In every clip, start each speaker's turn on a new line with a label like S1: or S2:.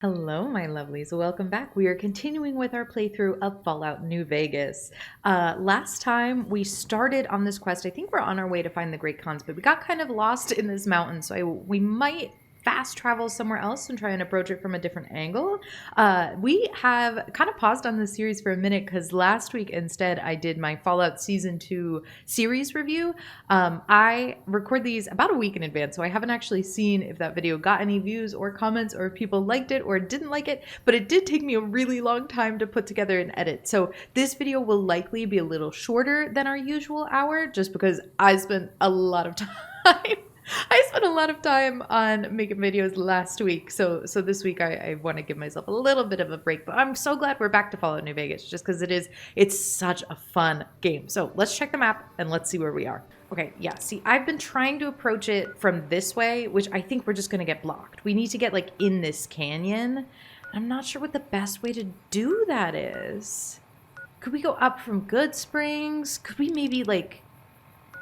S1: Hello, my lovelies. Welcome back. We are continuing with our playthrough of Fallout New Vegas. Last time we started on this quest, I think we're on our way to find the Great Khans, but we got kind of lost in this mountain, so we might fast travel somewhere else and try and approach it from a different angle. We have kind of paused on this series for a minute because last week instead I did my Fallout Season 2 series review. I record these about a week in advance, so I haven't actually seen if that video got any views or comments or if people liked it or didn't like it, but it did take me a really long time to put together and edit. So this video will likely be a little shorter than our usual hour just because I spent a lot of time on making videos last week, so this week I want to give myself a little bit of a break. But I'm so glad we're back to Fallout New Vegas, just because it's such a fun game. So let's check the map and let's see where we are. Okay, yeah, see, I've been trying to approach it from this way, which I think we're just gonna get blocked. We need to get like in this canyon. I'm not sure what the best way to do that is. Could we go up from Good Springs? Could we maybe like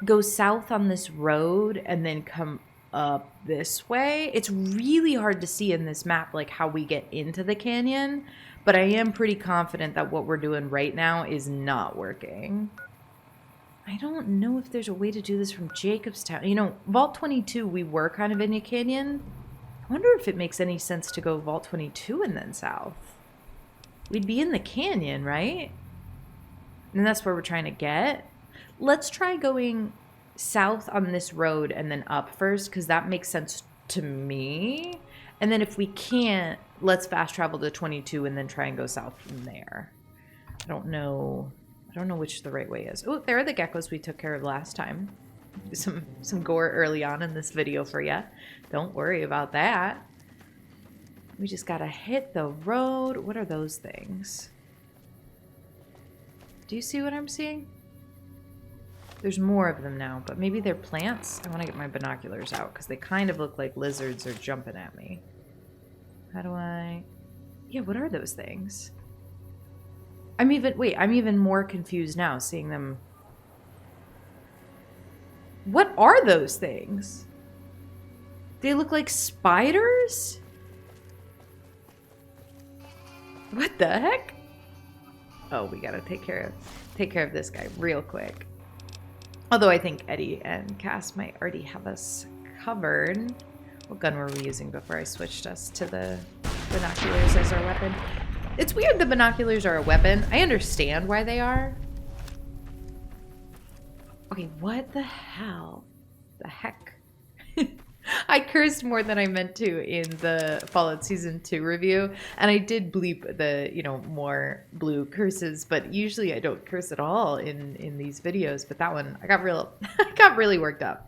S1: go south on this road and then come up this way? It's really hard to see in this map like how we get into the canyon, but I am pretty confident that what we're doing right now is not working. I don't know if there's a way to do this from Jacobstown. You know, Vault 22, we were kind of in a canyon. I wonder if it makes any sense to go Vault 22 and then south. We'd be in the canyon, right? And that's where we're trying to get. Let's try going south on this road and then up first, because that makes sense to me. And then if we can't, let's fast travel to 22 and then try and go south from there. I don't know which the right way is. Oh, there are the geckos we took care of last time. Some gore early on in this video for you. Don't worry about that. We just gotta hit the road. What are those things? Do you see what I'm seeing? There's more of them now, but maybe they're plants? I want to get my binoculars out because they kind of look like lizards are jumping at me. How do I... Yeah, what are those things? I'm even more confused now seeing them. What are those things? They look like spiders? What the heck? Oh, we gotta take care of this guy real quick. Although I think Eddie and Cass might already have us covered. What gun were we using before I switched us to the binoculars as our weapon? It's weird the binoculars are a weapon. I understand why they are. Okay, what the hell? The heck? I cursed more than I meant to in the Fallout Season 2 review, and I did bleep the, more blue curses, but usually I don't curse at all in these videos, but that one, I got really worked up.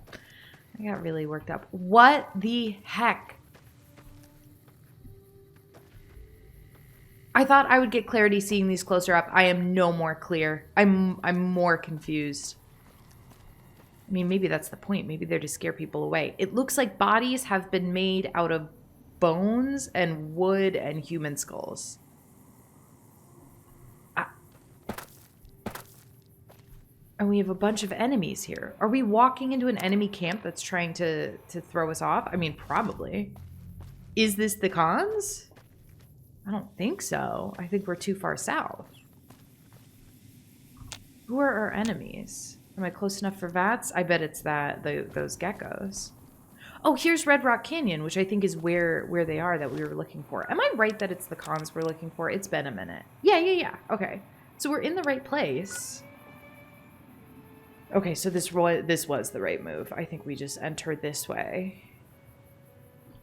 S1: What the heck? I thought I would get clarity seeing these closer up. I am no more clear. I'm more confused. I mean, maybe that's the point. Maybe they're to scare people away. It looks like bodies have been made out of bones and wood and human skulls. And we have a bunch of enemies here. Are we walking into an enemy camp that's trying to throw us off? I mean, probably. Is this the Khans? I don't think so. I think we're too far south. Who are our enemies? Am I close enough for VATS? I bet it's those geckos. Oh, here's Red Rock Canyon, which I think is where they are that we were looking for. Am I right that it's the Khans we're looking for? It's been a minute. Yeah. Okay. So we're in the right place. Okay, so this was the right move. I think we just entered this way.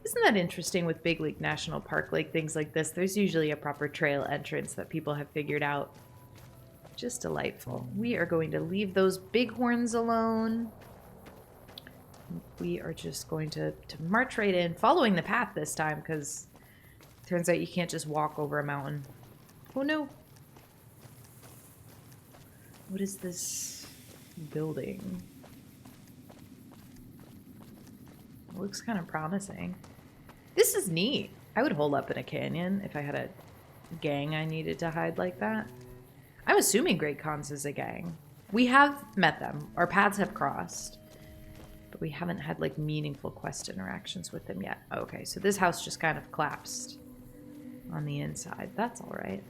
S1: Isn't that interesting with Big Lake National Park, like things like this? There's usually a proper trail entrance that people have figured out. Just delightful. We are going to leave those bighorns alone. We are just going to march right in, following the path this time, because it turns out you can't just walk over a mountain. Oh no. What is this building? It looks kind of promising. This is neat. I would hole up in a canyon if I had a gang I needed to hide like that. I'm assuming Great Khans is a gang. We have met them. Our paths have crossed. But we haven't had, like, meaningful quest interactions with them yet. Okay, so this house just kind of collapsed. on the inside. That's all right.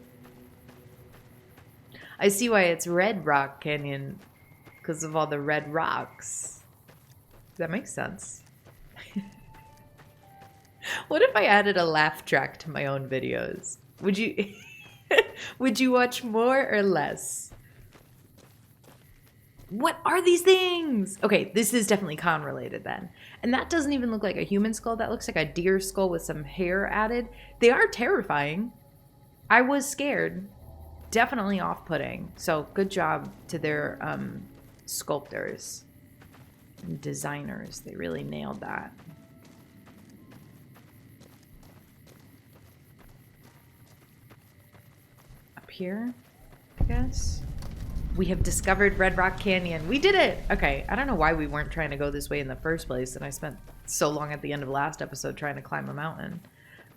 S1: I see why it's Red Rock Canyon, because of all the red rocks. That makes sense. What if I added a laugh track to my own videos? Would you would you watch more or less? What are these things? Okay, this is definitely con related then. And that doesn't even look like a human skull. That looks like a deer skull with some hair added. They are terrifying. I was scared. Definitely off-putting. So good job to their sculptors and designers. They really nailed that. Up here, I guess. We have discovered Red Rock Canyon. We did it! Okay, I don't know why we weren't trying to go this way in the first place, and I spent so long at the end of last episode trying to climb a mountain.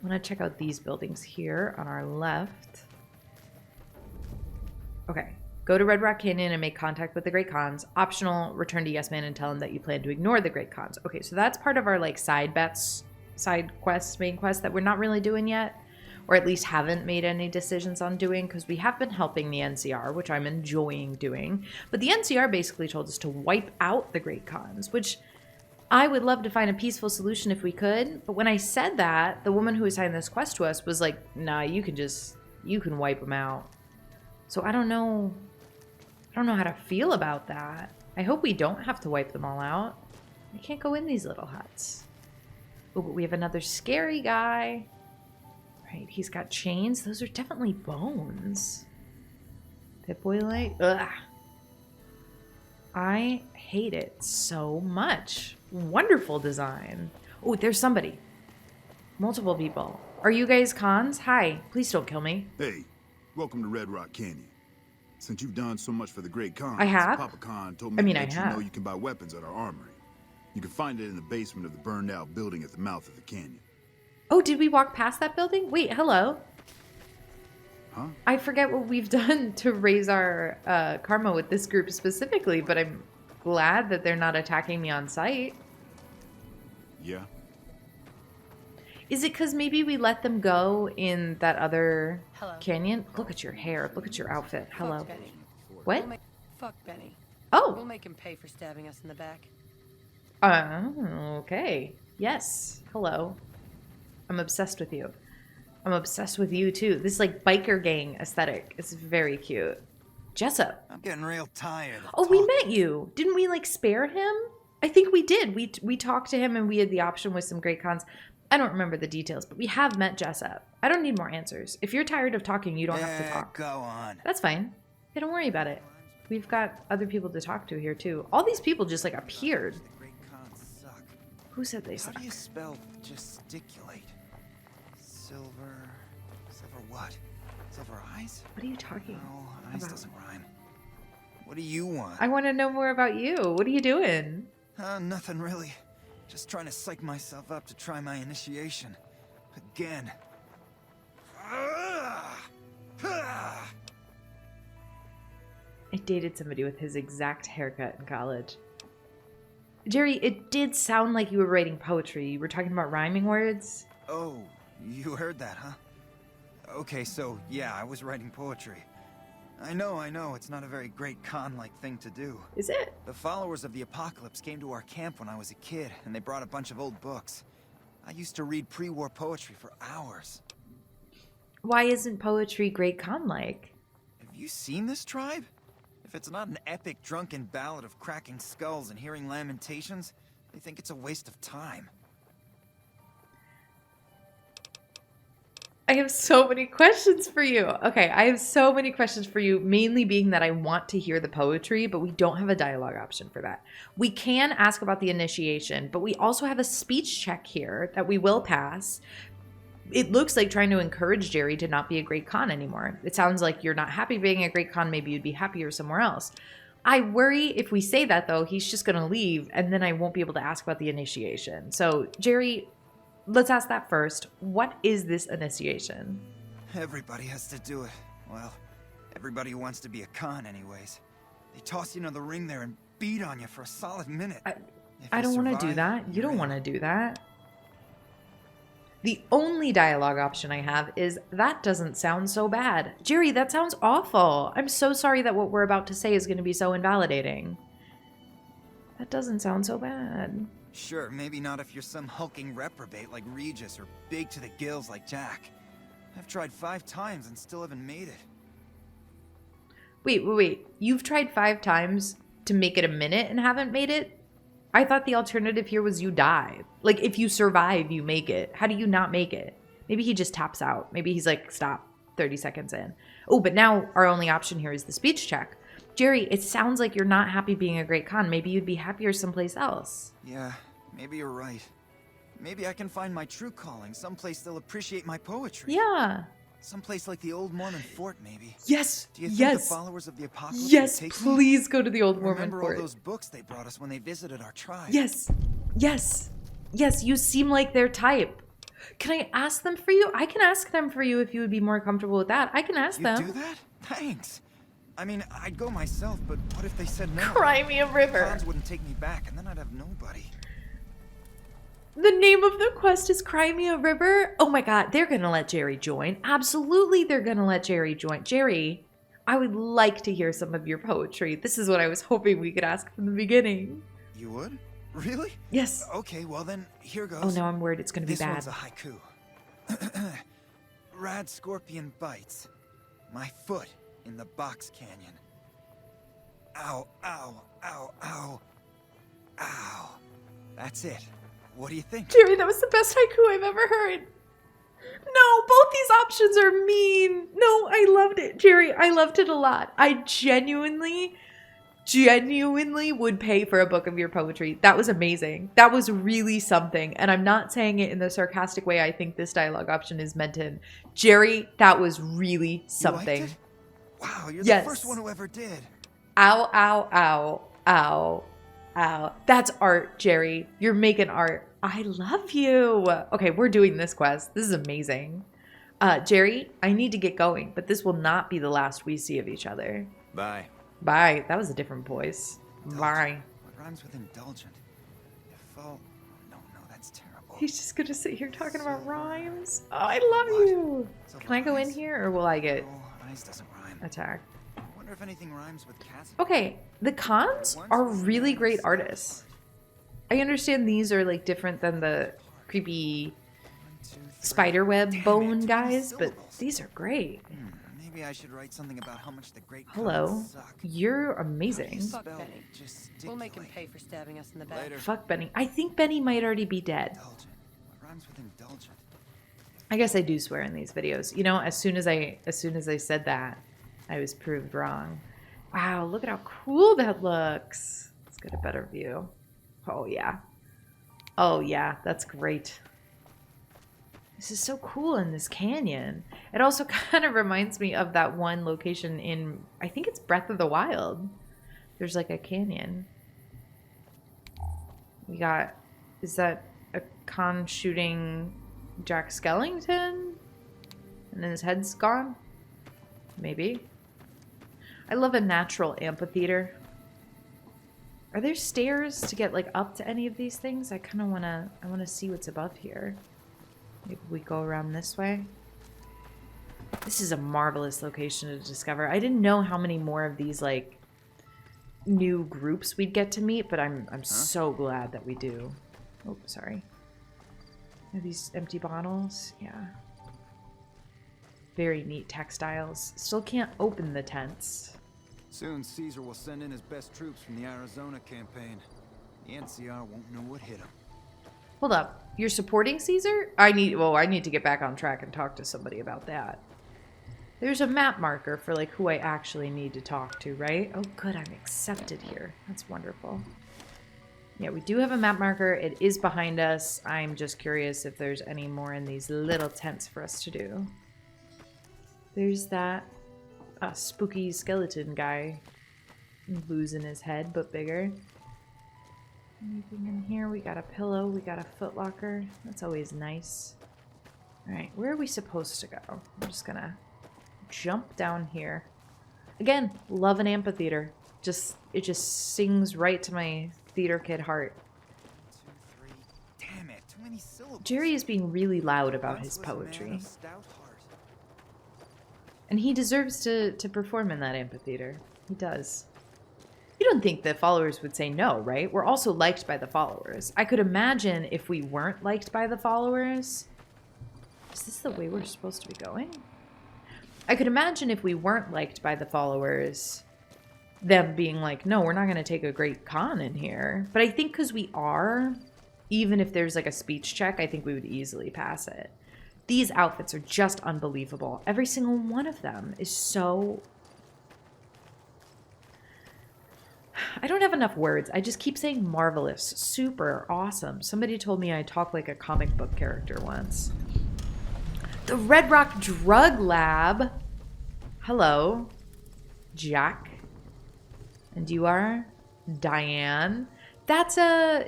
S1: I'm gonna check out these buildings here on our left. Okay, go to Red Rock Canyon and make contact with the Great Khans. Optional, return to Yes Man and tell him that you plan to ignore the Great Khans. Okay, so that's part of our like side bets, side quests, main quest that we're not really doing yet. Or at least haven't made any decisions on doing, because we have been helping the NCR, which I'm enjoying doing. But the NCR basically told us to wipe out the Great Khans, which I would love to find a peaceful solution if we could. But when I said that, the woman who assigned this quest to us was like, nah, you can wipe them out. So I don't know how to feel about that. I hope we don't have to wipe them all out. I can't go in these little huts. Oh, but we have another scary guy. Right, he's got chains. Those are definitely bones. Pip-Boy light. Ugh. I hate it so much. Wonderful design. Oh, there's somebody. Multiple people. Are you guys cons? Hi. Please don't kill me.
S2: Hey, welcome to Red Rock Canyon. Since you've done so much for the Great Khans,
S1: I have.
S2: Papa Khan told me to let you know you can buy weapons at our armory. You can find it in the basement of the burned-out building at the mouth of the canyon.
S1: Oh, did we walk past that building? Wait, hello.
S2: Huh?
S1: I forget what we've done to raise our karma with this group specifically, but I'm glad that they're not attacking me on sight.
S2: Yeah.
S1: Is it because maybe we let them go in that other canyon? Look at your hair. Look at your outfit. Hello.
S3: Fuck Benny.
S1: What?
S3: Fuck Benny.
S1: Oh.
S3: We'll make him pay for stabbing us in the back.
S1: Okay. Yes. Hello. I'm obsessed with you. I'm obsessed with you too. This like biker gang aesthetic is very cute. Jessup.
S4: I'm getting real tired.
S1: Oh, we met you. Didn't we like spare him? I think we did. We talked to him and we had the option with some Great Khans. I don't remember the details, but we have met Jessup. I don't need more answers. If you're tired of talking, you don't have to talk.
S4: Go on.
S1: That's fine. Hey, don't worry about it. We've got other people to talk to here too. All these people just like appeared.
S4: The Great Khans suck.
S1: Who said they
S4: How
S1: suck?
S4: do you spell gesticulate? Silver what? Silver eyes?
S1: What are you talking
S4: No, eyes
S1: about?
S4: doesn't rhyme. What do you want?
S1: I want to know more about you. What are you doing?
S4: Nothing really. Just trying to psych myself up to try my initiation. Again.
S1: I dated somebody with his exact haircut in college. Jerry, it did sound like you were writing poetry. You were talking about rhyming words.
S4: Oh, you heard that, huh? Okay, so yeah, I was writing poetry. I know, it's not a very Great Khan-like thing to do.
S1: Is it?
S4: The followers of the apocalypse came to our camp when I was a kid, and they brought a bunch of old books. I used to read pre-war poetry for hours.
S1: Why isn't poetry Great Khan-like?
S4: Have you seen this tribe? If it's not an epic drunken ballad of cracking skulls and hearing lamentations, they think it's a waste of time.
S1: I have so many questions for you. Okay, I have so many questions for you, mainly being that I want to hear the poetry, but we don't have a dialogue option for that. We can ask about the initiation, but we also have a speech check here that we will pass. It looks like trying to encourage Jerry to not be a Great Khan anymore. It sounds like you're not happy being a Great Khan. Maybe you'd be happier somewhere else. I worry if we say that, though, he's just going to leave, and then I won't be able to ask about the initiation. So, Jerry, let's ask that first. What is this initiation?
S4: Everybody has to do it. Well, everybody who wants to be a Khan anyways. They toss you into the ring there and beat on you for a solid minute.
S1: I don't want to do that. You don't want to do that. The only dialogue option I have is, that doesn't sound so bad. Jerry, that sounds awful. I'm so sorry that what we're about to say is going to be so invalidating. That doesn't sound so bad.
S4: Sure, maybe not if you're some hulking reprobate like Regis or big to the gills like Jack. I've tried 5 times and still haven't made it.
S1: Wait. You've tried 5 times to make it a minute and haven't made it? I thought the alternative here was you die. Like, if you survive, you make it. How do you not make it? Maybe he just taps out. Maybe he's like, stop, 30 seconds in. Oh, but now our only option here is the speech check. Jerry, it sounds like you're not happy being a great con. Maybe you'd be happier someplace else.
S4: Yeah, maybe you're right. Maybe I can find my true calling, someplace they'll appreciate my poetry.
S1: Yeah.
S4: Someplace like the old Mormon fort, maybe.
S1: Yes.
S4: Do you think the followers of the apocalypse
S1: Yes,
S4: would take
S1: please
S4: me?
S1: go to the old Mormon
S4: Remember
S1: fort.
S4: all those books they brought us when they visited our tribe?
S1: Yes. You seem like their type. Can I ask them for you? I can ask them for you if you would be more comfortable with that. I can ask
S4: You
S1: them.
S4: do that? Thanks. I mean, I'd go myself, but what if they said no?
S1: Cry me a river.
S4: Cons wouldn't take me back, and then I'd have nobody.
S1: The name of the quest is Cry Me a River? Oh my god, they're gonna let Jerry join. Absolutely, they're gonna let Jerry join. Jerry, I would like to hear some of your poetry. This is what I was hoping we could ask from the beginning.
S4: You would? Really?
S1: Yes.
S4: Okay, well then, here goes.
S1: Oh no, I'm worried it's gonna be
S4: This
S1: bad.
S4: one's a haiku. Rad scorpion bites. My foot in the box canyon. Ow, ow, ow, ow, ow. That's it. What do you think?
S1: Jerry, that was the best haiku I've ever heard. No, both these options are mean. No, I loved it. Jerry, I loved it a lot. I genuinely would pay for a book of your poetry. That was amazing. That was really something. And I'm not saying it in the sarcastic way I think this dialogue option is meant in. Jerry, that was really something.
S4: You liked it? Wow, you're
S1: Yes.
S4: the first one who ever did.
S1: Ow, ow, ow, ow, ow. That's art, Jerry. You're making art. I love you. Okay, we're doing this quest. This is amazing. Jerry, I need to get going, but this will not be the last we see of each other.
S4: Bye.
S1: Bye. That was a different voice. Bye.
S4: What rhymes with indulgent? No, that's terrible.
S1: He's just gonna sit here talking about rhymes. Oh, I love you.
S4: So
S1: Can I go in
S4: eyes?
S1: here or will I get
S4: No, eyes doesn't rhyme.
S1: attacked?
S4: I wonder if anything rhymes with cats.
S1: Okay, the cons are really great artists. I understand these are like different than the creepy spiderweb bone guys, but these are great.
S4: Maybe I should write something about how much the great
S1: Hello,
S4: cons suck.
S1: you're amazing.
S3: Fuck
S4: Spell
S3: Benny. We'll make him pay for stabbing us in the back.
S4: Later.
S1: Fuck Benny. I think Benny might already be dead.
S4: Indulgent. What rhymes with indulgent?
S1: I guess I do swear in these videos. You know, as soon as I said that, I was proved wrong. Wow, look at how cool that looks. Let's get a better view. Oh yeah. Oh yeah, that's great. This is so cool in this canyon. It also kind of reminds me of that one location in, I think it's Breath of the Wild. There's like a canyon. We got, is that a con shooting Jack Skellington? And then his head's gone? Maybe. I love a natural amphitheater. Are there stairs to get like up to any of these things? I kind of want to see what's above here. Maybe we go around this way. This is a marvelous location to discover. I didn't know how many more of these like new groups we'd get to meet, but I'm so glad that we do. Oh, sorry. Are these empty bottles? Yeah. Very neat textiles. Still can't open the tents.
S4: Soon Caesar will send in his best troops from the Arizona campaign. The NCR won't know what hit him.
S1: Hold up. You're supporting Caesar? I need to get back on track and talk to somebody about that. There's a map marker for like who I actually need to talk to, right? Oh good, I'm accepted here. That's wonderful. Yeah, we do have a map marker. It is behind us. I'm just curious if there's any more in these little tents for us to do. There's that spooky skeleton guy losing his head, but bigger. Anything in here? We got a pillow. We got a footlocker. That's always nice. Alright, where are we supposed to go? I'm just gonna jump down here. Again, love an amphitheater. It just sings right to my theater kid heart.
S4: 2, 3. Damn it, too many syllables.
S1: Jerry is being really loud about his poetry. And he deserves to perform in that amphitheater. He does. You don't think the followers would say no, right? We're also liked by the followers. I could imagine if we weren't liked by the followers... Is this the way we're supposed to be going? I could imagine if we weren't liked by the followers, them being like, no, we're not going to take a great con in here. But I think because we are, even if there's like a speech check, I think we would easily pass it. These outfits are just unbelievable. Every single one of them is so... I don't have enough words. I just keep saying marvelous, super, awesome. Somebody told me I talk like a comic book character once. The Red Rock Drug Lab. Hello, Jack. And you are Diane. That's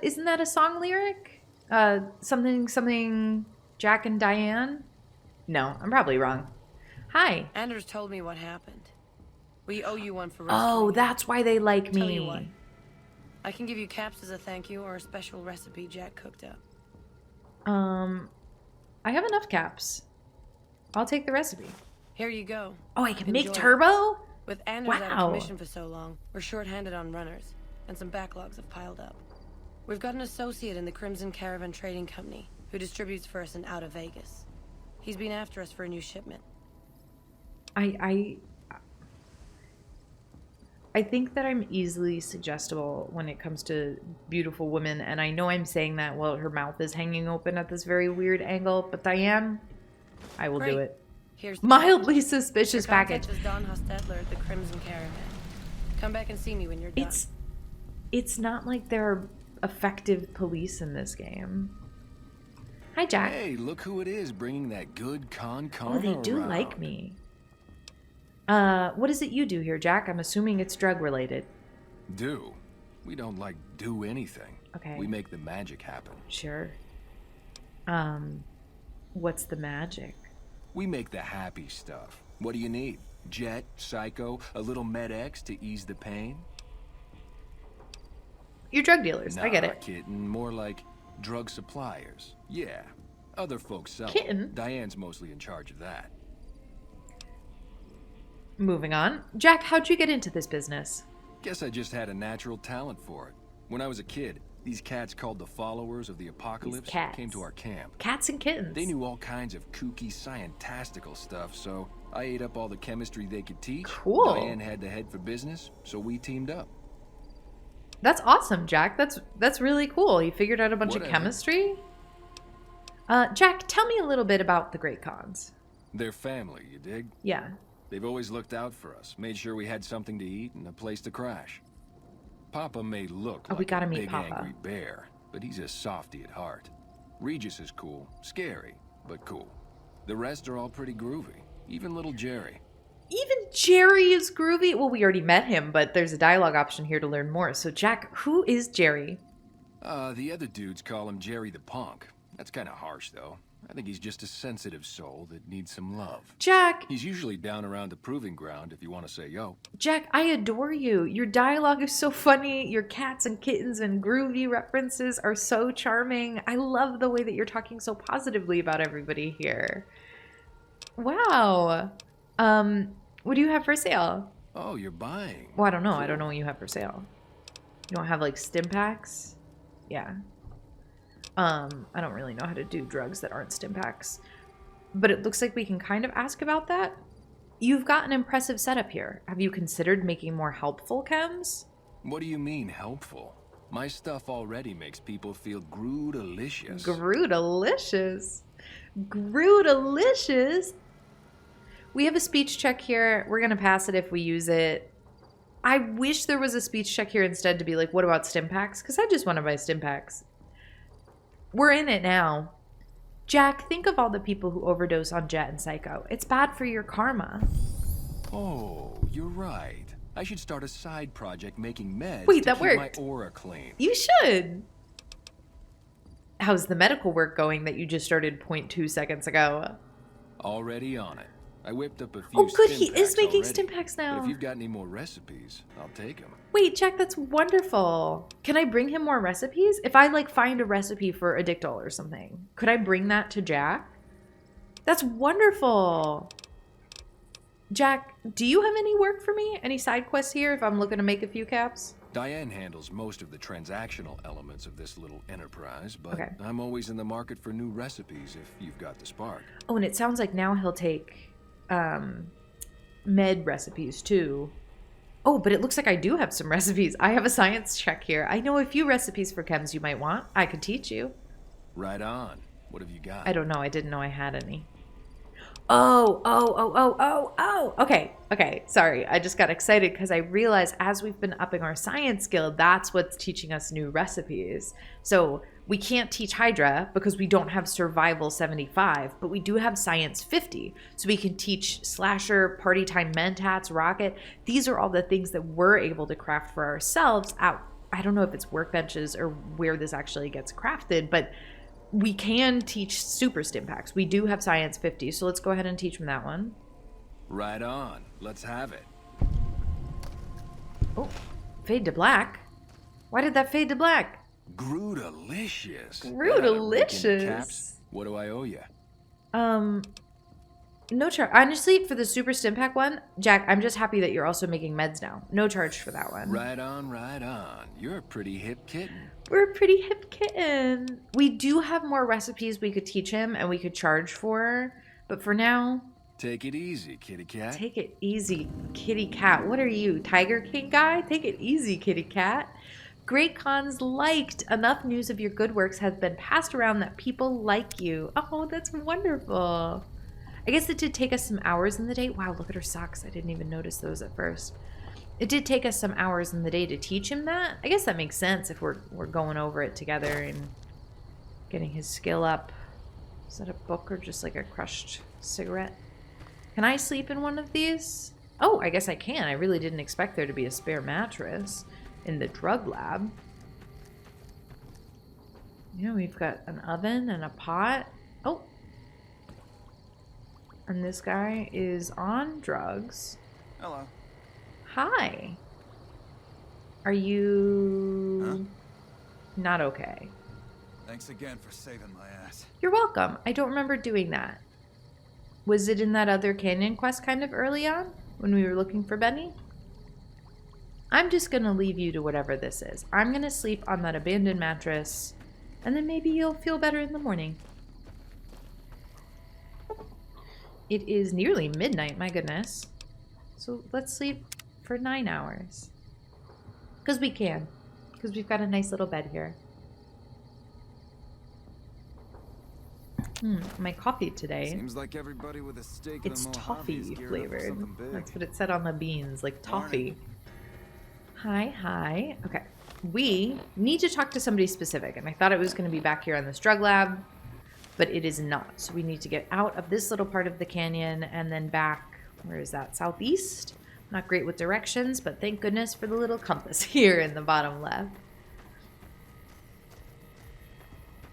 S1: isn't that a song lyric? Something, Jack and Diane? No, I'm probably wrong. Hi.
S3: Anders told me what happened. We owe you one for
S1: Oh, that's why they like
S3: Tell
S1: me.
S3: you what, I can give you caps as a thank you or a special recipe Jack cooked up.
S1: I have enough caps. I'll take the recipe.
S3: Here you go.
S1: Oh, I can
S3: Enjoy
S1: make
S3: it.
S1: turbo?
S3: With Anders out
S1: Wow.
S3: of commission for so long, we're short-handed on runners, and some backlogs have piled up. We've got an associate in the Crimson Caravan Trading Company who distributes for us in out of Vegas. He's been after us for a new shipment.
S1: I think that I'm easily suggestible when it comes to beautiful women, and I know I'm saying that while her mouth is hanging open at this very weird angle, but Diane, I will do it.
S3: Here's the
S1: Mildly suspicious
S3: Your contact
S1: package.
S3: is Don Hostetler at the Crimson Caravan. Come back and see me when you're done.
S1: It's not like there are effective police in this game. Hi, Jack.
S5: Hey, look who it is bringing that good con karma
S1: Oh, they do
S5: around.
S1: like me. What is it you do here, Jack? I'm assuming it's drug related.
S5: Do. We don't do anything.
S1: Okay.
S5: We make the magic happen.
S1: Sure. What's the magic?
S5: We make the happy stuff. What do you need? Jet, Psycho, a little Med-X to ease the pain?
S1: You're drug dealers. I get
S5: Nah,
S1: it.
S5: kitten. More like drug suppliers. Yeah. Other folks sell.
S1: Kitten?
S5: Diane's mostly in charge of that.
S1: Moving on. Jack, how'd you get into this business?
S5: Guess I just had a natural talent for it. When I was a kid, these cats called the Followers of the Apocalypse
S1: cats.
S5: came to our camp.
S1: Cats and kittens.
S5: They knew all kinds of kooky, scientistical stuff, so I ate up all the chemistry they could teach.
S1: Cool.
S5: Diane had the head for business, so we teamed up.
S1: That's awesome, Jack. That's really cool. You figured out a bunch of
S5: Whatever.
S1: chemistry? Jack, tell me a little bit about the Great Cons.
S5: They're family, you dig?
S1: Yeah.
S5: They've always looked out for us, made sure we had something to eat and a place to crash. Papa may look
S1: Oh, we
S5: like
S1: gotta
S5: a
S1: meet
S5: big
S1: Papa.
S5: angry bear, but he's a softie at heart. Regis is cool, scary, but cool. The rest are all pretty groovy, even little Jerry.
S1: Even Jerry is groovy. Well, we already met him, but there's a dialogue option here to learn more. So, Jack, who is Jerry?
S5: The other dudes call him Jerry the Punk. That's kind of harsh, though. I think he's just a sensitive soul that needs some love.
S1: Jack,
S5: He's usually down around the proving ground if you want to say yo.
S1: Jack, I adore you. Your dialogue is so funny. Your cats and kittens and groovy references are so charming. I love the way that you're talking so positively about everybody here. Wow. What do you have for sale?
S5: Oh, you're buying.
S1: Well, I don't know. I
S5: Cool.
S1: don't know what you have for sale. You don't have like stim packs? Yeah. I don't really know how to do drugs that aren't stim packs. But it looks like we can kind of ask about that. You've got an impressive setup here. Have you considered making more helpful chems?
S5: What do you mean, helpful? My stuff already makes people feel Groot-alicious.
S1: Groot-alicious. Groot-alicious. We have a speech check here. We're going to pass it if we use it. I wish there was a speech check here instead to be like, what about stim packs? Because I just want to buy stim packs. We're in it now. Jack, think of all the people who overdose on Jet and Psycho. It's bad for your karma.
S5: Oh, you're right. I should start a side project making meds
S1: Wait,
S5: to
S1: that
S5: keep
S1: worked.
S5: my aura clean.
S1: You should. How's the medical work going that you just started 0.2 seconds ago?
S5: Already on it. I whipped up a few
S1: Oh, good.
S5: stim
S1: He is
S5: packs
S1: making
S5: already.
S1: stim packs
S5: But
S1: now.
S5: if you've got any more recipes, I'll take them.
S1: Wait, Jack, that's wonderful. Can I bring him more recipes? If I like find a recipe for a Dictol or something, could I bring that to Jack? That's wonderful. Jack, do you have any work for me? Any side quests here if I'm looking to make a few caps?
S5: Diane handles most of the transactional elements of this little enterprise, but
S1: Okay.
S5: I'm always in the market for new recipes if you've got the spark.
S1: Oh, and it sounds like now he'll take med recipes too. Oh, but it looks like I do have some recipes. I have a science check here. I know a few recipes for chems you might want. I could teach you.
S5: Right on. What have you got?
S1: I don't know. I didn't know I had any. Okay. Sorry. I just got excited because I realized as we've been upping our science skill, that's what's teaching us new recipes. So we can't teach Hydra because we don't have survival 75, but we do have science 50. So we can teach Slasher, Party Time Mentats, Rocket. These are all the things that we're able to craft for ourselves out. I don't know if it's workbenches or where this actually gets crafted, but we can teach super stim packs. We do have science 50, so let's go ahead and teach them that one.
S5: Right on. Let's have it.
S1: Oh, fade to black. Why did that fade to black?
S5: Grootalicious.
S1: Grootalicious.
S5: Caps. What do I owe you?
S1: No charge. Honestly, for the super stim pack one, Jack, I'm just happy that you're also making meds now. No charge for that one.
S5: Right on, right on. You're a pretty hip kitten.
S1: We're a pretty hip kitten. We do have more recipes we could teach him and we could charge for, but for now,
S5: Take it easy, kitty cat.
S1: take it easy, kitty cat. What are you, Tiger King guy? Take it easy, kitty cat. Great cons liked. Enough news of your good works has been passed around that people like you. Oh, that's wonderful. I guess it did take us some hours in the day. Wow, look at her socks. I didn't even notice those at first. It did take us some hours in the day to teach him that. I guess that makes sense if we're going over it together and getting his skill up. Is that a book or just like a crushed cigarette? Can I sleep in one of these? Oh, I guess I can. I really didn't expect there to be a spare mattress in the drug lab. Yeah, we've got an oven and a pot. Oh. And this guy is on drugs.
S4: Hello.
S1: Hi. Are you not okay?
S4: Thanks again for saving my ass.
S1: You're welcome. I don't remember doing that. Was it in that other canyon quest kind of early on when we were looking for Benny? I'm just going to leave you to whatever this is. I'm going to sleep on that abandoned mattress, and then maybe you'll feel better in the morning. It is nearly midnight, my goodness. So let's sleep for 9 hours. Because we can. Because we've got a nice little bed here. My coffee today.
S4: Seems like everybody with a stake in
S1: It's
S4: the Mojave is
S1: toffee
S4: geared up for
S1: flavored.
S4: something big.
S1: That's what it said on the beans, like toffee. Hi. Okay. We need to talk to somebody specific, and I thought it was going to be back here on this drug lab, but it is not. So we need to get out of this little part of the canyon and then back, where is that, southeast? Not great with directions, but thank goodness for the little compass here in the bottom left.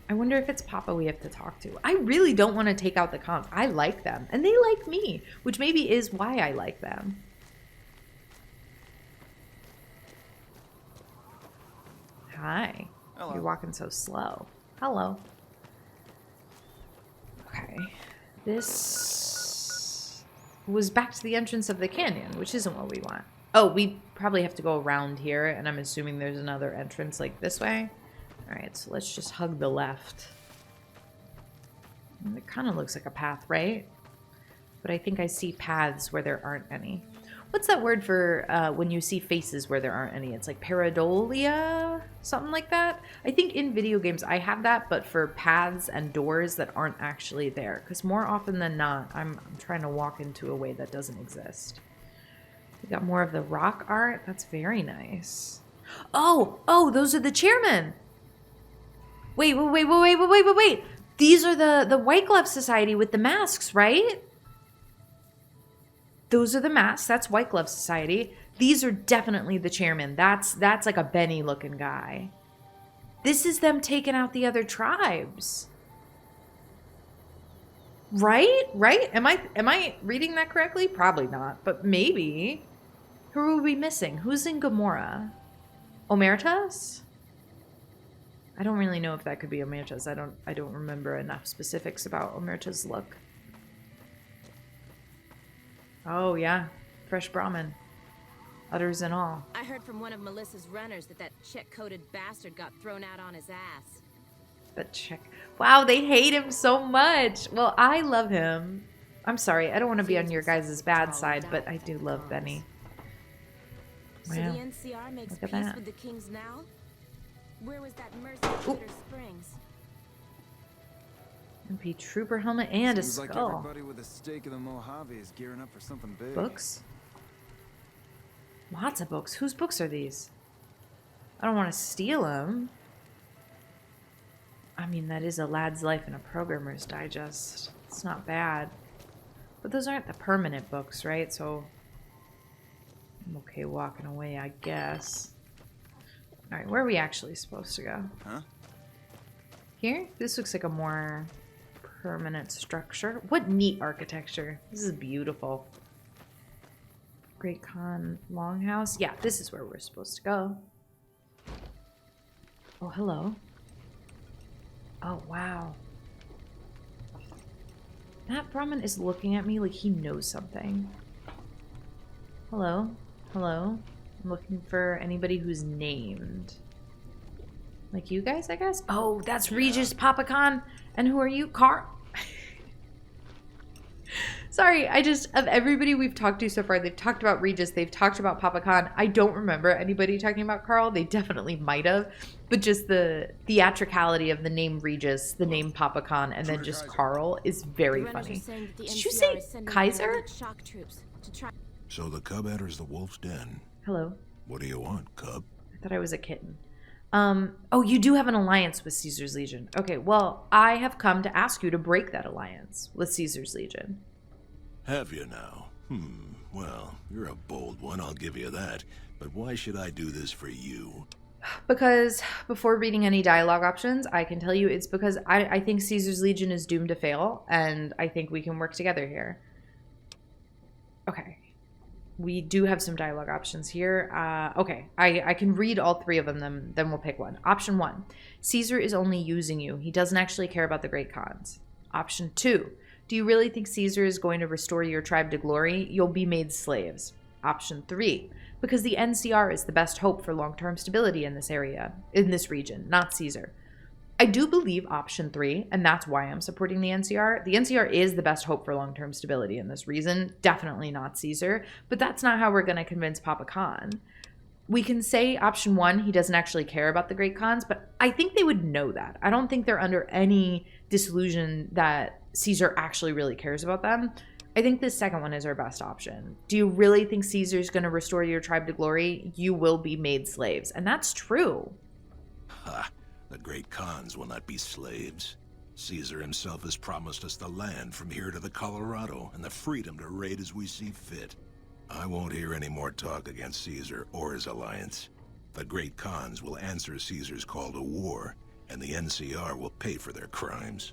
S1: I wonder if it's Papa we have to talk to. I really don't want to take out the cons. I like them, and they like me, which maybe is why I like them. Hi.
S4: Hello.
S1: You're walking so slow. Hello. Okay. This was back to the entrance of the canyon, which isn't what we want. Oh, we probably have to go around here, and I'm assuming there's another entrance like this way. All right, so let's just hug the left. And it kind of looks like a path, right? But I think I see paths where there aren't any. What's that word for when you see faces where there aren't any? It's like pareidolia, something like that. I think in video games I have that, but for paths and doors that aren't actually there. Because more often than not, I'm trying to walk into a way that doesn't exist. We got more of the rock art. That's very nice. Oh, those are the chairmen. Wait. These are the White Glove Society with the masks, right? Those are the masks. That's White Glove Society. These are definitely the chairman. That's like a Benny looking guy. This is them taking out the other tribes. Right? Right? Am I reading that correctly? Probably not, but maybe. Who are we missing? Who's in Gamora? Omertas? I don't really know if that could be Omertas. I don't remember enough specifics about Omerta's look. Oh yeah, fresh Brahmin. Udders and all.
S6: I heard from one of Melissa's runners that check-coded bastard got thrown out on his ass.
S1: But check. Wow, they hate him so much. Well, I love him. I'm sorry, I don't want to be on your guys' bad side, but I do love Benny.
S6: So
S1: Wow.
S6: the NCR makes
S1: Look at
S6: peace
S1: that.
S6: with the Kings now? Where was that mercy at Bitter Springs?
S1: MP Trooper helmet and a
S4: Seems like
S1: skull.
S4: everybody with a stake in the Mojave is gearing up for something big.
S1: Books? Lots of books. Whose books are these? I don't want to steal them. I mean, that is a lad's life in a programmer's digest. It's not bad. But those aren't the permanent books, right? So I'm okay walking away, I guess. Alright, where are we actually supposed to go?
S4: Huh?
S1: Here? This looks like a more permanent structure. What neat architecture. This is beautiful. Great Khan Longhouse. Yeah, this is where we're supposed to go. Oh, hello. Oh, wow. That Brahmin is looking at me like he knows something. Hello? Hello? I'm looking for anybody who's named. Like you guys, I guess? Oh, that's Regis Papacon. And who are you? Carl? Sorry, of everybody we've talked to so far, they've talked about Regis, they've talked about Papacon. I don't remember anybody talking about Carl. They definitely might have. But just the theatricality of the name Regis, the name Papacon, and then just Carl is very funny. Did you say Kaiser?
S6: Shock troops to try.
S5: So the cub enters the wolf's den.
S1: Hello.
S5: What do you want, cub?
S1: I thought I was a kitten. Oh, you do have an alliance with Caesar's Legion. Okay, well, I have come to ask you to break that alliance with Caesar's Legion.
S5: Have you now? Well, you're a bold one, I'll give you that. But why should I do this for you?
S1: Because before reading any dialogue options, I can tell you it's because I think Caesar's Legion is doomed to fail, and I think we can work together here. Okay. We do have some dialogue options here. Okay, I can read all three of them, then we'll pick one. Option 1, Caesar is only using you. He doesn't actually care about the Great Khans. Option 2, do you really think Caesar is going to restore your tribe to glory? You'll be made slaves. Option 3, because the NCR is the best hope for long-term stability in this area, in this region, not Caesar. I do believe option 3, and that's why I'm supporting the NCR. The NCR is the best hope for long-term stability in this region, definitely not Caesar, but that's not how we're going to convince Papa Khan. We can say option 1, he doesn't actually care about the Great Khans, but I think they would know that. I don't think they're under any disillusion that Caesar actually really cares about them. I think the second one is our best option. Do you really think Caesar's going to restore your tribe to glory? You will be made slaves. And that's true.
S5: Ha! The great Khans will not be slaves. Caesar himself has promised us the land from here to the Colorado and the freedom to raid as we see fit. I won't hear any more talk against Caesar or his alliance. The great Khans will answer Caesar's call to war, and the NCR will pay for their crimes.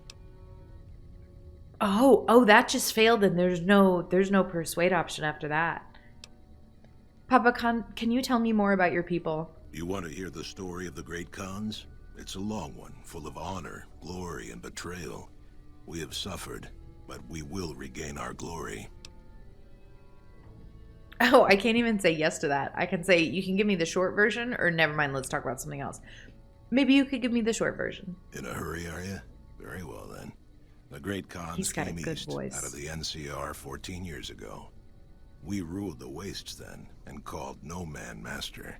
S1: Oh, that just failed, and there's no persuade option after that. Papa Khan, can you tell me more about your people?
S5: You want to hear the story of the great Khans? It's a long one, full of honor, glory, and betrayal. We have suffered, but we will regain our glory.
S1: Oh, I can't even say yes to that. I can say, you can give me the short version, or never mind, let's talk about something else. Maybe you could give me the short version.
S5: In a hurry, are you? Very well, then. The great Khans came east out of the NCR 14 years ago. We ruled the wastes then, and called no man master.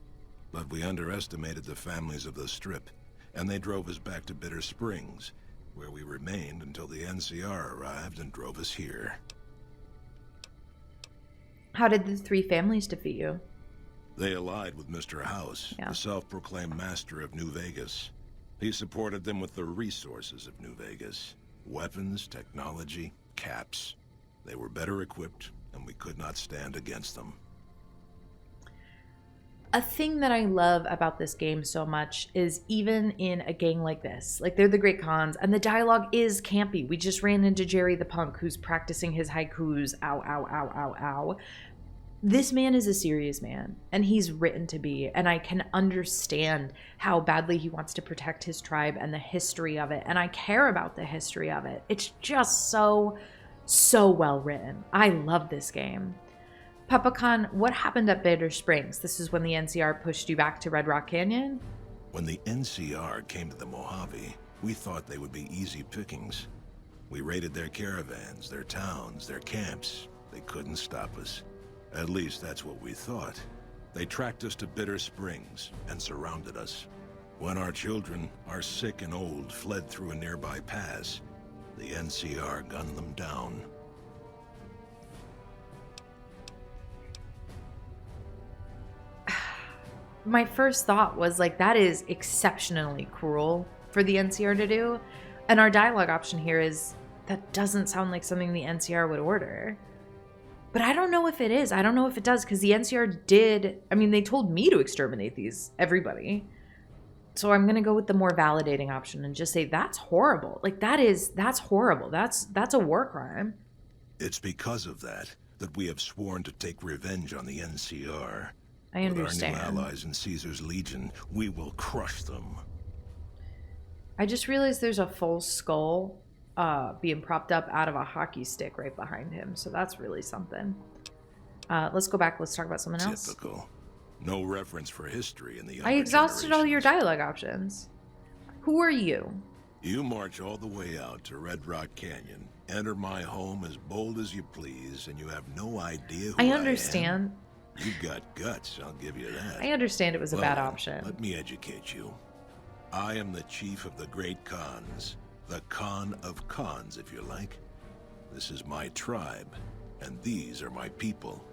S5: But we underestimated the families of the Strip, and they drove us back to Bitter Springs, where we remained until the NCR arrived and drove us here.
S1: How did the three families defeat you?
S5: They allied with Mr. House, the self-proclaimed master of New Vegas. He supported them with the resources of New Vegas. Weapons, technology, caps. They were better equipped, and we could not stand against them.
S1: A thing that I love about this game so much is even in a gang like this, like they're the Great Khans, and the dialogue is campy. We just ran into Jerry the Punk, who's practicing his haikus. Ow, ow, ow, ow, ow. This man is a serious man, and he's written to be, and I can understand how badly he wants to protect his tribe and the history of it, and I care about the history of it. It's just so well written. I love this game. Papa Khan, what happened at Bitter Springs? This is when the NCR pushed you back to Red Rock Canyon?
S5: When the NCR came to the Mojave, we thought they would be easy pickings. We raided their caravans, their towns, their camps. They couldn't stop us. At least that's what we thought. They tracked us to Bitter Springs and surrounded us. When our children, our sick and old, fled through a nearby pass, the NCR gunned them down.
S1: My first thought was like, that is exceptionally cruel for the NCR to do. And our dialogue option here is, that doesn't sound like something the NCR would order. But I don't know if it is. I don't know if it does, because the NCR did, I mean, they told me to exterminate everybody. So I'm going to go with the more validating option and just say, that's horrible. Like, that's horrible. That's a war crime.
S5: It's because of that we have sworn to take revenge on the NCR.
S1: I understand.
S5: With our new allies in Caesar's Legion, we will crush them.
S1: I just realized there's a full skull being propped up out of a hockey stick right behind him. So that's really something. Let's go back. Let's talk about something else.
S5: Typical. No reference for history in the
S1: I exhausted all your dialogue options. Who are you?
S5: You march all the way out to Red Rock Canyon, enter my home as bold as you please, and you have no idea who I
S1: understand.
S5: You've got guts, I'll give you that.
S1: I understand it was a bad option.
S5: Let me educate you. I am the chief of the Great Khans. The Khan of Khans, if you like. This is my tribe, and these are my people.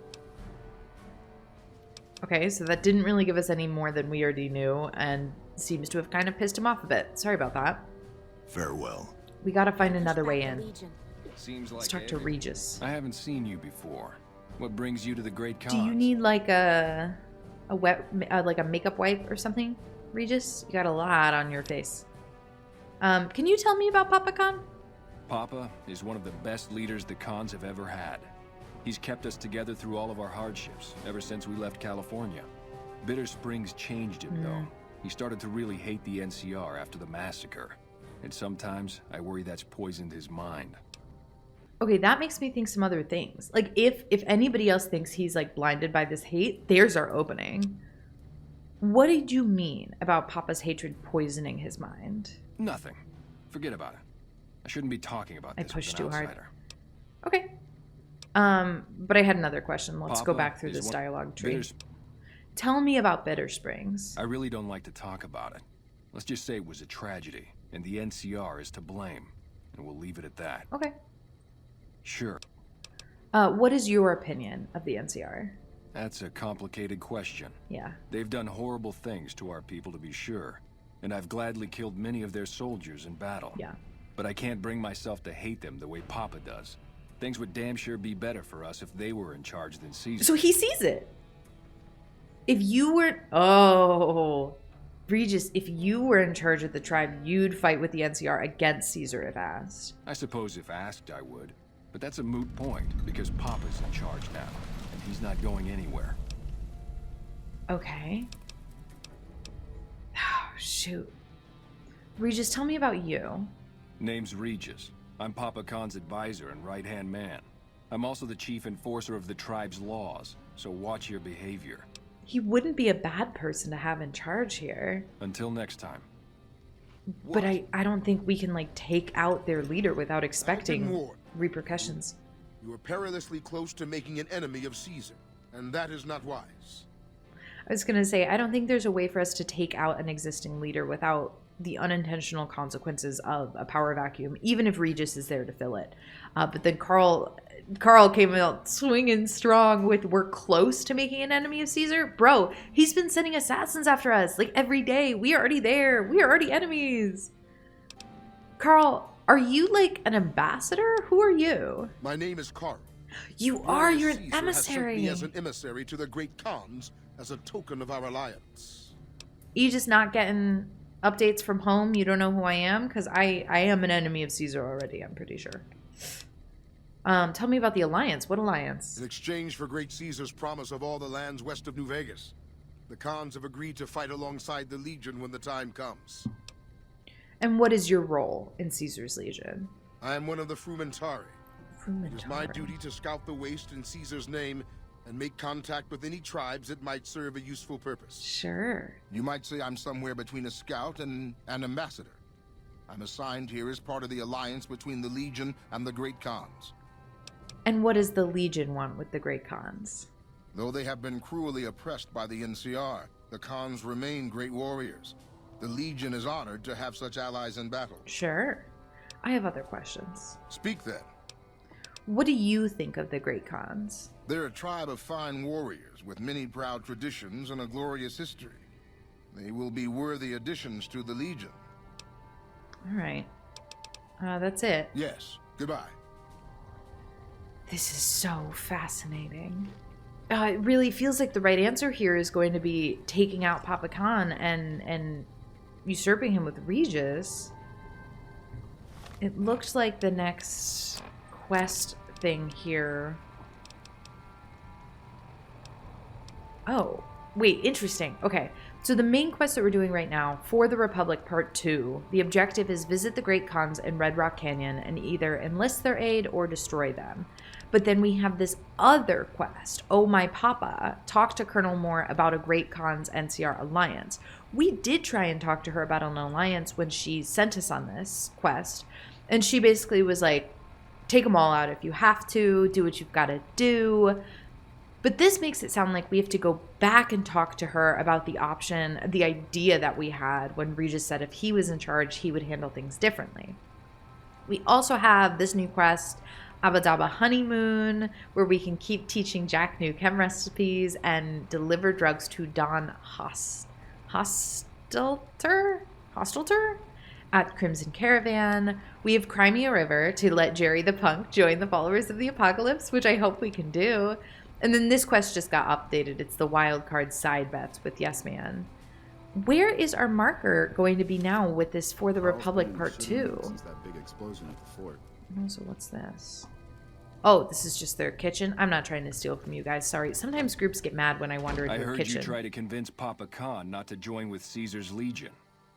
S1: Okay, so that didn't really give us any more than we already knew, and seems to have kind of pissed him off a bit. Sorry about that.
S5: Farewell.
S1: We gotta find another way in.
S7: Seems like
S1: Let's talk to Regis.
S7: I haven't seen you before. What brings you to the Great Khans?
S1: Do you need like a makeup wipe or something, Regis? You got a lot on your face. Can you tell me about Papa Khan?
S7: Papa is one of the best leaders the Khans have ever had. He's kept us together through all of our hardships, ever since we left California. Bitter Springs changed him, though. He started to really hate the NCR after the massacre. And sometimes, I worry that's poisoned his mind.
S1: Okay, that makes me think some other things. Like, if anybody else thinks he's, like, blinded by this hate, there's our opening. What did you mean about Papa's hatred poisoning his mind?
S7: Nothing. Forget about it. I shouldn't be talking about this.
S1: I pushed
S7: with an
S1: too
S7: outsider.
S1: Hard. Okay. But I had another question. Let's
S7: Papa
S1: go back through this dialogue tree.
S7: Bitter...
S1: Tell me about Bitter Springs.
S7: I really don't like to talk about it. Let's just say it was a tragedy, and the NCR is to blame. And we'll leave it at that.
S1: Okay.
S7: Sure.
S1: What is your opinion of the NCR?
S7: That's a complicated question.
S1: Yeah.
S7: They've done horrible things to our people, to be sure. And I've gladly killed many of their soldiers in battle.
S1: Yeah.
S7: But I can't bring myself to hate them the way Papa does. Things would damn sure be better for us if they were in charge than Caesar.
S1: So he sees it. If you were... Oh... Regis, if you were in charge of the tribe, you'd fight with the NCR against Caesar if asked.
S7: I suppose if asked, I would. But that's a moot point, because Papa's in charge now, and he's not going anywhere.
S1: Okay. Oh, shoot. Regis, tell me about you.
S7: Name's Regis. I'm Papa Khan's advisor and right-hand man. I'm also the chief enforcer of the tribe's laws, so watch your behavior.
S1: He wouldn't be a bad person to have in charge here.
S7: Until next time.
S1: But I don't think we can, like, take out their leader without expecting repercussions.
S8: You are perilously close to making an enemy of Caesar, and that is not wise.
S1: I was going to say, I don't think there's a way for us to take out an existing leader without the unintentional consequences of a power vacuum, even if Regis is there to fill it. But then Carl came out swinging strong with, we're close to making an enemy of Caesar. Bro, he's been sending assassins after us, like, every day. We are already there. We are already enemies. Carl, are you, like, an ambassador? Who are you?
S8: My name is Carl.
S1: You are. You're an
S8: Caesar
S1: emissary.
S8: Has sent me as an emissary to the Great Khans as a token of our alliance.
S1: You just not getting updates from home? You don't know who I am? Because I am an enemy of Caesar already, I'm pretty sure. Tell me about the alliance. What alliance?
S8: In exchange for Great Caesar's promise of all the lands west of New Vegas, the Khans have agreed to fight alongside the Legion when the time comes.
S1: And what is your role in Caesar's Legion?
S8: I am one of the Frumentari. It is my duty to scout the waste in Caesar's name and make contact with any tribes that might serve a useful purpose.
S1: Sure.
S8: You might say I'm somewhere between a scout and an ambassador. I'm assigned here as part of the alliance between the Legion and the Great Khans.
S1: And what does the Legion want with the Great Khans?
S8: Though they have been cruelly oppressed by the NCR, the Khans remain great warriors. The Legion is honored to have such allies in battle.
S1: Sure. I have other questions.
S8: Speak then.
S1: What do you think of the Great Khans?
S8: They're a tribe of fine warriors with many proud traditions and a glorious history. They will be worthy additions to the Legion.
S1: All right. That's it.
S8: Yes. Goodbye.
S1: This is so fascinating. It really feels like the right answer here is going to be taking out Papa Khan and usurping him with Regis. It looks like the next quest thing here. Oh, wait, interesting. Okay, so the main quest that we're doing right now for the Republic Part 2, the objective is visit the Great Khans in Red Rock Canyon and either enlist their aid or destroy them. But then we have this other quest, Oh My Papa, talk to Colonel Moore about a Great Khans NCR alliance. We did try and talk to her about an alliance when she sent us on this quest, and she basically was like, take them all out if you have to, do what you've got to do. But this makes it sound like we have to go back and talk to her about the option, the idea that we had when Regis said if he was in charge, he would handle things differently. We also have this new quest, Abadaba Honeymoon, where we can keep teaching Jack new chem recipes and deliver drugs to Don Hostelter at Crimson Caravan. We have Crimea River to let Jerry the Punk join the followers of the Apocalypse, which I hope we can do. And then this quest just got updated. It's the wild card side bets with Yes Man. Where is our marker going to be now with this For the Republic Part 2?
S2: Since that big explosion at the fort.
S1: Also, what's this? Oh, this is just their kitchen. I'm not trying to steal from you guys. Sorry. Sometimes groups get mad when I wander into their kitchen.
S7: I heard you try to convince Papa Khan not to join with Caesar's Legion.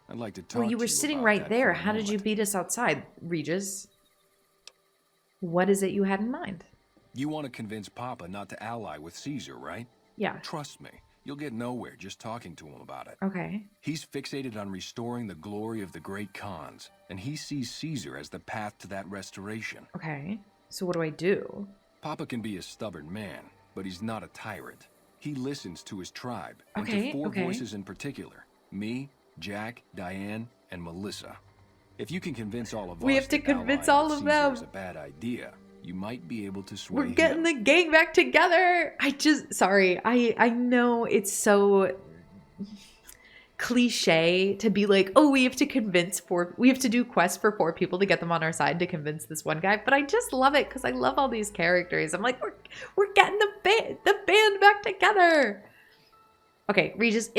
S7: I'd like to talk to you.
S1: Well, you were sitting right there. How did you beat us outside, Regis? What is it you had in mind?
S7: You want to convince Papa not to ally with Caesar, right?
S1: Yeah.
S7: Trust me, you'll get nowhere just talking to him about it.
S1: Okay.
S7: He's fixated on restoring the glory of the Great Khans, and he sees Caesar as the path to that restoration.
S1: Okay. So what do I do?
S7: Papa can be a stubborn man, but he's not a tyrant. He listens to his tribe,
S1: okay,
S7: and to four voices in particular. Me, Jack, Diane, and Melissa. If you can convince all of us
S1: we have to convince all of them.
S7: It's a bad idea. You might be able to sway
S1: We're getting the gang back together. I know it's so cliche to be like, oh, we have to do quests for 4 people to get them on our side to convince this one guy. But I just love it because I love all these characters. I'm like, we're getting the band back together. Okay, Regis,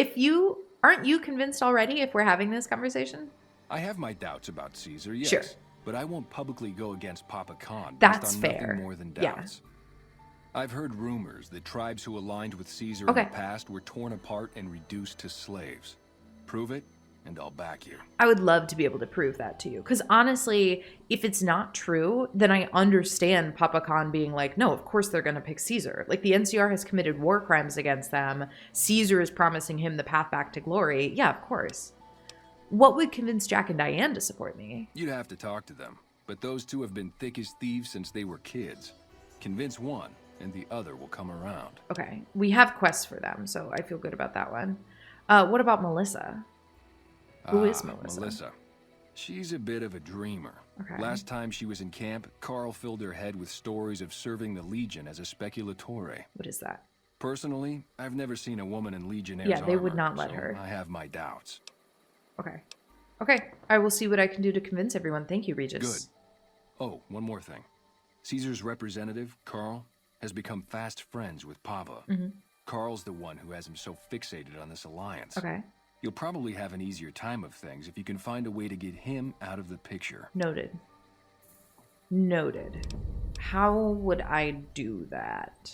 S1: aren't you convinced already if we're having this conversation?
S7: I have my doubts about Caesar, yes.
S1: Sure.
S7: But I won't publicly go against Papa Khan
S1: That's
S7: based on
S1: fair.
S7: nothing more than doubts. Yeah. I've heard rumors that tribes who aligned with Caesar in the past were torn apart and reduced to slaves. Prove it, and I'll back you.
S1: I would love to be able to prove that to you. Because honestly, if it's not true, then I understand Papa Khan being like, no, of course they're going to pick Caesar. Like, the NCR has committed war crimes against them. Caesar is promising him the path back to glory. Yeah, of course. What would convince Jack and Diane to support me?
S7: You'd have to talk to them. But those two have been thick as thieves since they were kids. Convince one, and the other will come around.
S1: Okay. We have quests for them, so I feel good about that one. What about Melissa? Who is Melissa?
S7: Melissa. She's a bit of a dreamer.
S1: Okay.
S7: Last time she was in camp, Carl filled her head with stories of serving the Legion as a speculatore.
S1: What is that?
S7: Personally, I've never seen a woman in Legionnaire's
S1: armor. Yeah, they would
S7: armor,
S1: not let her.
S7: I have my doubts.
S1: Okay. I will see what I can do to convince everyone. Thank you, Regis.
S7: Good. Oh, one more thing. Caesar's representative, Carl, has become fast friends with Pava. Carl's the one who has him so fixated on this alliance.
S1: Okay.
S7: You'll probably have an easier time of things if you can find a way to get him out of the picture.
S1: Noted. Noted. How would I do that?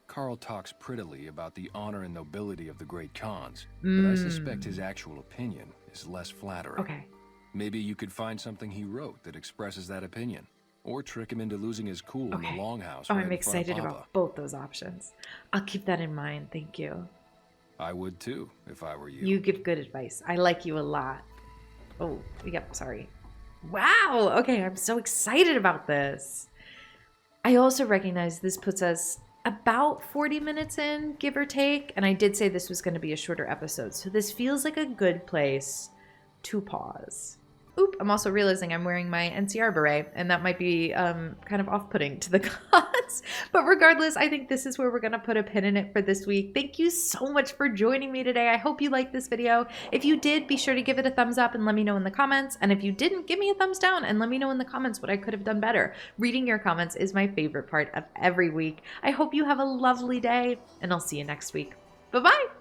S7: Carl talks prettily about the honor and nobility of the great Khans, but I suspect his actual opinion is less flattering.
S1: Okay.
S7: Maybe you could find something he wrote that expresses that opinion, or trick him into losing his cool in the Longhouse.
S1: Oh, I'm excited about both those options. I'll keep that in mind. Thank you.
S7: I would too, if I were you.
S1: You give good advice. I like you a lot. Oh, yep, sorry. Wow, okay, I'm so excited about this. I also recognize this puts us about 40 minutes in, give or take, and I did say this was going to be a shorter episode, so this feels like a good place to pause. Oop, I'm also realizing I'm wearing my NCR beret, and that might be kind of off-putting to the cons. But regardless, I think this is where we're going to put a pin in it for this week. Thank you so much for joining me today. I hope you liked this video. If you did, be sure to give it a thumbs up and let me know in the comments. And if you didn't, give me a thumbs down and let me know in the comments what I could have done better. Reading your comments is my favorite part of every week. I hope you have a lovely day, and I'll see you next week. Bye-bye!